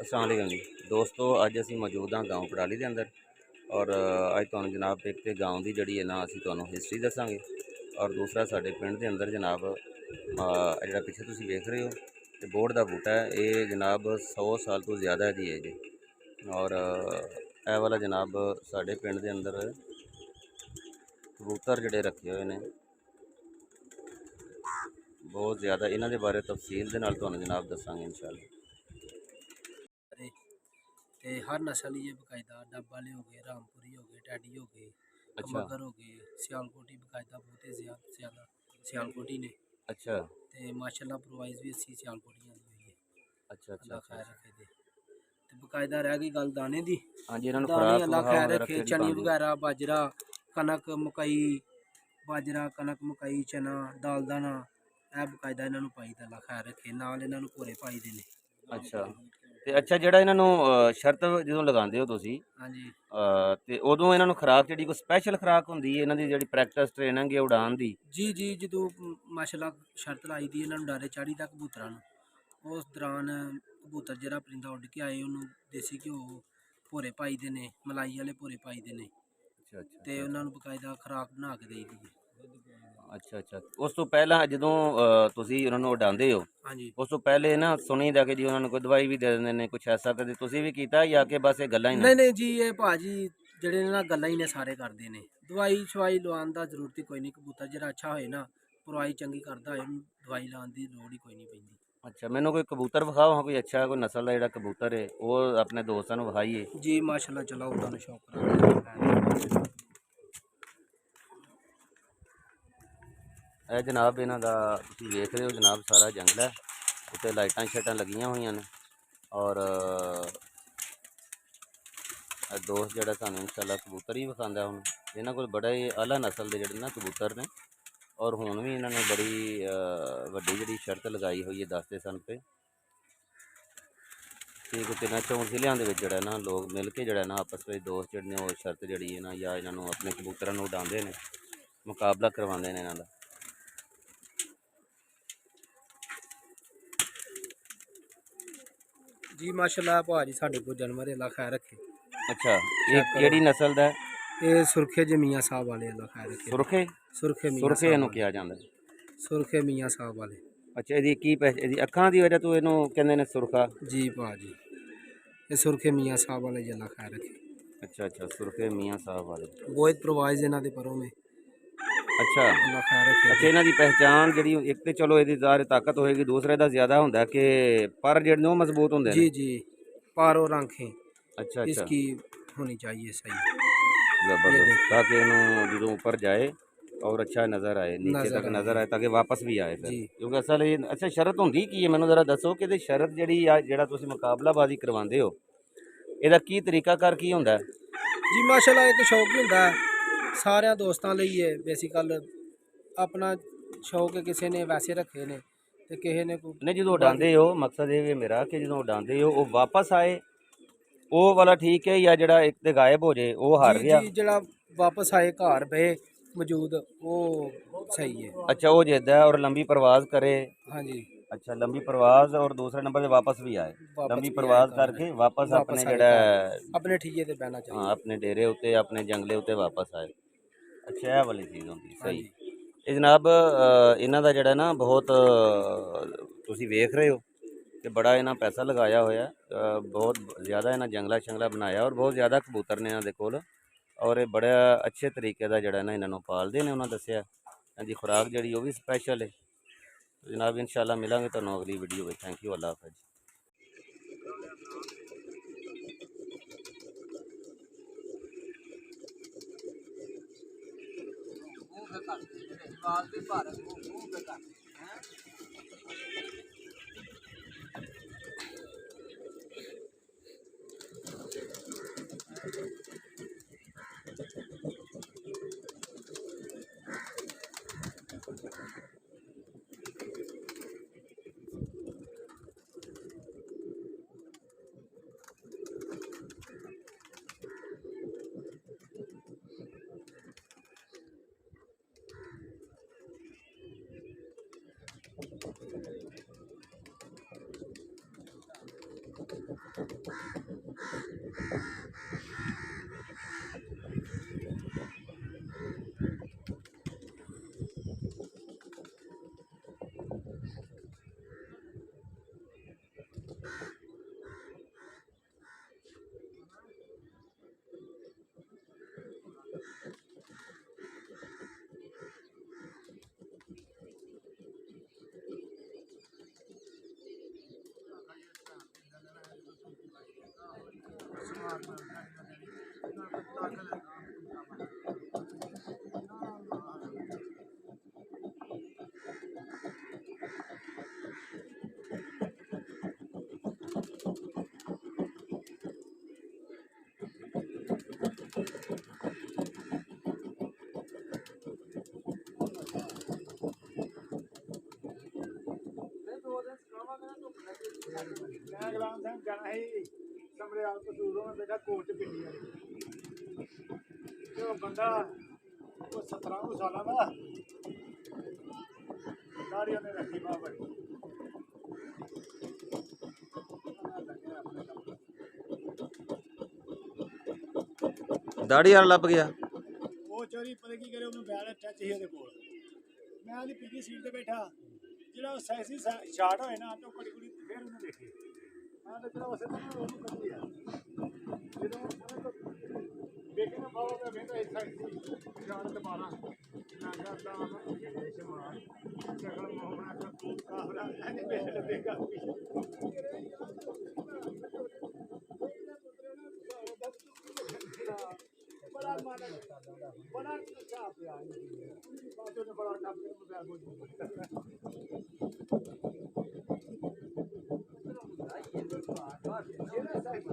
अस्सलाम वालेकुम जी दोस्तों, अज असी मौजूद हाँ गाँव पड़ाली के अंदर और अज तुहानू जनाब एक तो गाँव की जी है ना असी तुहानू हिस्टरी दसांगे और दूसरा साडे पिंड के अंदर जनाब जिहड़ा पिछे तुसीं वेख रहे हो तो बोड़ का बूटा है। ये जनाब 100 साल तो ज़्यादा की एज है और यह वाला जनाब साडे पिंड के अंदर कबूतर जिहड़े रखे हुए हैं बहुत ज़्यादा। इन्हां दे बारे तफसील दे नाल तुहानू जनाब दसांगे इंशाअल्लाह। ते हर नस्ल ही है बकायदा। डब वाले हो गए, रामपुरी हो गए, टैडी हो गए, अच्छा कमगर हो गए, सियालकोटी बकायदा बहुत ही ज़्यादा सियालकोटी ने। अच्छा ते माशाल्लाह प्रोवाइज भी अस्सी सियालकोटियां दी हुई है। अच्छा अच्छा अल्लाह अच्छा खैर अच्छा। रखे दे। ते बकायदा रह गई गल दाने दी। हाँ जी, इन्होंने दाने खुराक अल्लाह विखाओ खैर वगैरह रखे, केड़ी चनी पांदी? वगैरह, बाजरा, कनक, मकई, बाजरा, कनक, मकई, चना, दाल दाना, यह बकायदा इन्होंने पाई दा। अल्लाह खैर रखे। नाल इन्होंने भोरे पाई दे ने। अच्छा ते अच्छा ਜਿਹੜਾ ਇਹਨਾਂ ਨੂੰ ਸ਼ਰਤ ਜਦੋਂ ਲਗਾਉਂਦੇ ਹੋ ਤੁਸੀਂ हाँ जी ਤੇ ਉਦੋਂ ਇਹਨਾਂ ਨੂੰ ਖੁਰਾਕ ਜਿਹੜੀ ਕੋਈ ਸਪੈਸ਼ਲ ਖੁਰਾਕ ਹੁੰਦੀ ਹੈ ਇਹਨਾਂ ਦੀ ਜਿਹੜੀ ਪ੍ਰੈਕਟਿਸ ਟ੍ਰੇਨਿੰਗ ਹੈ ਉਡਾਨ ਦੀ? जी जी जो माशाल्लाह शर्त लाई दी इन्होंने डारे चाढ़ी दा कबूतरां नूं। उस दौरान कबूतर जरा परिंदा उड़ के आए उन्होंने देसी घ्यो भोरे पाई दे ने, मलाई वाले भोरे पाई दे ने ਅੱਛਾ ਅੱਛਾ ते ਅੱਛਾ उन्होंने बकायदा खुराक बना के देई दी है। ਅੱਛਾ ਅੱਛਾ। ਉਸ ਤੋਂ ਪਹਿਲਾਂ ਜਦੋਂ ਤੁਸੀਂ ਉਹਨਾਂ ਨੂੰ ਉਡਾਉਂਦੇ ਹੋ हाँ जी ਉਸ ਤੋਂ ਪਹਿਲੇ ਨਾ ਸੁਣੀਦਾ ਕਿ ਜੀ ਉਹਨਾਂ ਨੂੰ ਕੋਈ ਦਵਾਈ ਵੀ ਦੇ ਦਿੰਦੇ ਨੇ ਕੁਛ ਐਸਾ ਕਦੇ ਤੁਸੀਂ ਵੀ ਕੀਤਾ ਜਾਂ ਕਿ ਬਸ ਇਹ ਗੱਲਾਂ ਹੀ ਨੇ? नहीं नहीं जी, ये भाजी जड़े ने ना गल्लां ही ने सारे करते ने। दवाई शवाई लवान दा जरूरत ही कोई नहीं। कबूतर जरा अच्छा होए ना, परवाही चंगी करदा होए, उन्नू दवाई लाने दी लोड़ ही कोई नहीं पैंदी। ਅੱਛਾ, ਮੈਨੂੰ ਕੋਈ ਕਬੂਤਰ ਵਿਖਾਓ ਹਾਂ, ਕੋਈ ਅੱਛਾ ਕੋਈ ਨਸਲ ਦਾ ਜਿਹੜਾ ਕਬੂਤਰ ਹੈ ਉਹ ਆਪਣੇ ਦੋਸਤਾਂ ਨੂੰ ਵਿਖਾਈਏ। जी माशाल्लाह चलो उन्होंने शौक करा। ਇਹ ਜਨਾਬ ਇਹਨਾਂ ਦਾ ਤੁਸੀਂ ਵੇਖ ਰਹੇ ਹੋ ਜਨਾਬ ਸਾਰਾ ਜੰਗਲ ਹੈ, ਉੱਤੇ ਲਾਈਟਾਂ ਸ਼ਾਈਟਾਂ ਲੱਗੀਆਂ ਹੋਈਆਂ ਨੇ ਔਰ ਇਹ ਦੋਸਤ ਜਿਹੜਾ ਸਾਨੂੰ ਇਨਸ਼ਾਅੱਲਾ ਕਬੂਤਰ ਹੀ ਵਿਖਾਉਂਦਾ ਹੁਣ। ਇਹਨਾਂ ਕੋਲ ਬੜਾ ਹੀ ਆਲਾ ਨਸਲ ਦੇ ਜਿਹੜੇ ਨਾ ਕਬੂਤਰ ਨੇ ਔਰ ਹੁਣ ਵੀ ਇਹਨਾਂ ਨੇ ਬੜੀ ਵੱਡੀ ਜਿਹੜੀ ਸ਼ਰਤ ਲਗਾਈ ਹੋਈ ਹੈ ਦੱਸਦੇ ਸਨ ਤੇ ਕਿ ਕੋਈ 3-4 ਜ਼ਿਲ੍ਹਿਆਂ ਦੇ ਵਿੱਚ ਜਿਹੜਾ ਨਾ ਲੋਕ ਮਿਲ ਕੇ ਜਿਹੜਾ ਨਾ ਆਪਸ ਵਿੱਚ ਦੋਸਤ ਜਿਹੜੇ ਨੇ ਉਹ ਸ਼ਰਤ ਜਿਹੜੀ ਹੈ ਨਾ ਜਾਂ ਇਹਨਾਂ ਨੂੰ ਆਪਣੇ ਕਬੂਤਰਾਂ ਨੂੰ ਉਡਾਉਂਦੇ ਨੇ, ਮੁਕਾਬਲਾ ਕਰਵਾਉਂਦੇ ਨੇ ਇਹਨਾਂ ਦਾ। जी माशाल्लाह भाजी साढ़े को जानवर है, अल्लाह खैर रखे। अच्छा, ये केड़ी नस्ल दा है? ये सुरखे जे मियाँ साहब वाले, अल्लाह खैर रखे। सुरखे? सुरखे मियाँ सुरखे साहब ਇਹਨੂੰ वाले, ਕਿਹਾ ਜਾਂਦਾ ਹੈ। सुरखे मियाँ साहब वाले। ਅੱਛਾ, ਇਹਦੀ ਕੀ ਇਹਦੀ ਅੱਖਾਂ ਦੀ ਵਜ੍ਹਾ ਤੋਂ ਇਹਨੂੰ ਕਹਿੰਦੇ ਨੇ ਸੁਰਖਾ? जी भाजी ये सुरखे मियाँ साहब वाले जी, अल्लाह खैर रखे। अच्छा अच्छा, सुरखे मियाँ साहब वाले। बहुत प्रवाइज इन्हों के परों में, अच्छा अल्लाह खैर रखे। अच्छा, ਇਹਨਾਂ ਦੀ ਪਹਿਚਾਣ ਜਿਹੜੀ ਇੱਕ ਤੇ ਚਲੋ ਇਹਦੀ ਜ਼ਾਹਿਰ ਤਾਕਤ ਹੋਏਗੀ, ਦੂਸਰੇ ਦਾ ਜ਼ਿਆਦਾ ਹੁੰਦਾ ਕਿ ਪਰ ਜਿਹੜੇ ਨੇ ਉਹ ਮਜ਼ਬੂਤ ਹੁੰਦੇ जी ਨੇ। जी पारो आंखें अच्छा अच्छा, इसकी होनी चाहिए सही। ज़बरदस्त, ताकि ਇਹਨੂੰ ਜਦੋਂ ਉੱਪਰ ਜਾਏ और अच्छा नज़र आए, नीचे तक नज़र आए ताकि वापस भी आए फिर। जी क्योंकि असल ये अच्छा शरत होंदी की है, मैनू जरा दसो कि शरत ਜਿਹੜੀ ਆ ਜਿਹੜਾ ਤੁਸੀਂ ਮੁਕਾਬਲਾਬਾਜ਼ੀ ਕਰਵਾਉਂਦੇ ਹੋ ਇਹਦਾ ਕੀ ਤਰੀਕਾਕਾਰ ਕੀ ਹੁੰਦਾ ਹੈ? जी माशाल्लाह एक शौक ही होंदा है सारे दोस्तों लिए है। बेसिकल अपना शौक है, किसी ने वैसे रखे ने ते किसी ने नहीं, जो उड़ाते हो मकसद ये मेरा कि जो उड़ाते हो वो वापस आए वो वाला ठीक है या जड़ा एक ते गायब हो जाए वो हार जी गया? जी जड़ा वापस आए घर पे मौजूद वो सही है। अच्छा, वो जिद्दा है और लंबी परवाज करे। हाँ जी अच्छा, लंबी परवाज और दूसरे नंबर पे वापस भी आए, वापस लंबी भी आए परवाज घर करके वापस अपने आए जड़ा घर अपने ठीके ते बहना चाहिए। हाँ अपने डेरे उत्ते अपने जंगले उत्ते वापस आए। अच्छा, यह वाली चीज़ होंगी हाँ सही। जी ਇਹ ਜਨਾਬ ਇਹਨਾਂ ਦਾ ਜਿਹੜਾ ਨਾ ਬਹੁਤ ਤੁਸੀਂ ਵੇਖ ਰਹੇ ਹੋ ਕਿ ਬੜਾ ਇਹਨਾਂ ਪੈਸਾ ਲਗਾਇਆ ਹੋਇਆ, ਬਹੁਤ ਜ਼ਿਆਦਾ ਇਹਨਾਂ ਜੰਗਲਾ ਸ਼ੰਗਲਾ ਬਣਾਇਆ ਔਰ ਬਹੁਤ ਜ਼ਿਆਦਾ ਕਬੂਤਰ ਨੇ ਇਹਨਾਂ ਦੇ ਕੋਲ ਔਰ ਇਹ ਬੜਾ ਅੱਛੇ ਤਰੀਕੇ ਦਾ ਜਿਹੜਾ ਨਾ ਇਹਨਾਂ ਨੂੰ ਪਾਲਦੇ ਨੇ। ਉਹਨਾਂ ਦੱਸਿਆ ਇਹਦੀ ਖੁਰਾਕ ਜਿਹੜੀ ਉਹ ਵੀ ਸਪੈਸ਼ਲ ਹੈ। ਜਨਾਬ ਇਨਸ਼ਾਅੱਲਾ ਮਿਲਾਂਗੇ ਤੁਹਾਨੂੰ ਅਗਲੀ ਵੀਡੀਓ ਵਿੱਚ। ਥੈਂਕ ਯੂ, ਅੱਲਾਹ ਹਾਫਿਜ਼। ਮੈਂ ਗੁਲਾਮ ਸਿੰਘ ਜਾਣਾ ਸੀ ਸਮਰਿਆਲ ਕਸੂਰੋਂ ਮੈਂ ਬੇਟਾ ਕੋਟ ਪਿੰਡੀ ਵਾਲੀ ਤੇ ਉਹ ਬੰਦਾ ਉਹ 17 ਕੁ ਸਾਲਾਂ ਦਾ ਦਾੜੀ ਉਹਨੇ ਰੱਖੀ ਬਾਹ ਬੜੀ ਦਾੜੀ ਵਾਲਾ ਲੱਭ ਗਿਆ। ਉਹ ਚੋਰੀ ਪਤਾ ਕੀ ਕਰੇ ਉਹਨੂੰ ਬੈਲ ਟੱਚ ਸੀ ਉਹਦੇ ਕੋਲ ਮੈਂ ਉਹਦੀ ਪਿਛਲੀ ਸੀਟ ਤੇ ਬੈਠਾ ਜਿਹੜਾ ਉਹ ਸੈਕਸੀ ਸ਼ਾਟ ਹੋਏ ਨਾ ਤਾਂ ਕੁੜੀ ਫਿਰ ਉਹਨੂੰ ਦੇਖੀ ਮੈਂ ਤਾਂ ਚਲੋ ਉਸੇ ਤਰ੍ਹਾਂ ਉਹਨੂੰ ਕੱਢੀ ਆ ਜਦੋਂ ਦੇਖੇ ਨਾ ਬਾਬਾ ਮੈਂ ਕਹਿੰਦਾ ਇਸ ਸੈਕਸੀ ਸ਼ਾਟ ਦੁਬਾਰਾ ਮੈਂ ਕਰਦਾ ਹਾਂ ਦੇਸ਼ ਮਾਰ ਸ਼ਕਲ ਮੋਹਣਾ ਕਾ ਕਾਹਰਾ ਇਹਨੇ ਬੇਲ ਦੇਖਾ बड़ा माना बड़ा अच्छा पिया बातों ने बड़ा काम कर मुझे आगो ये ना साइड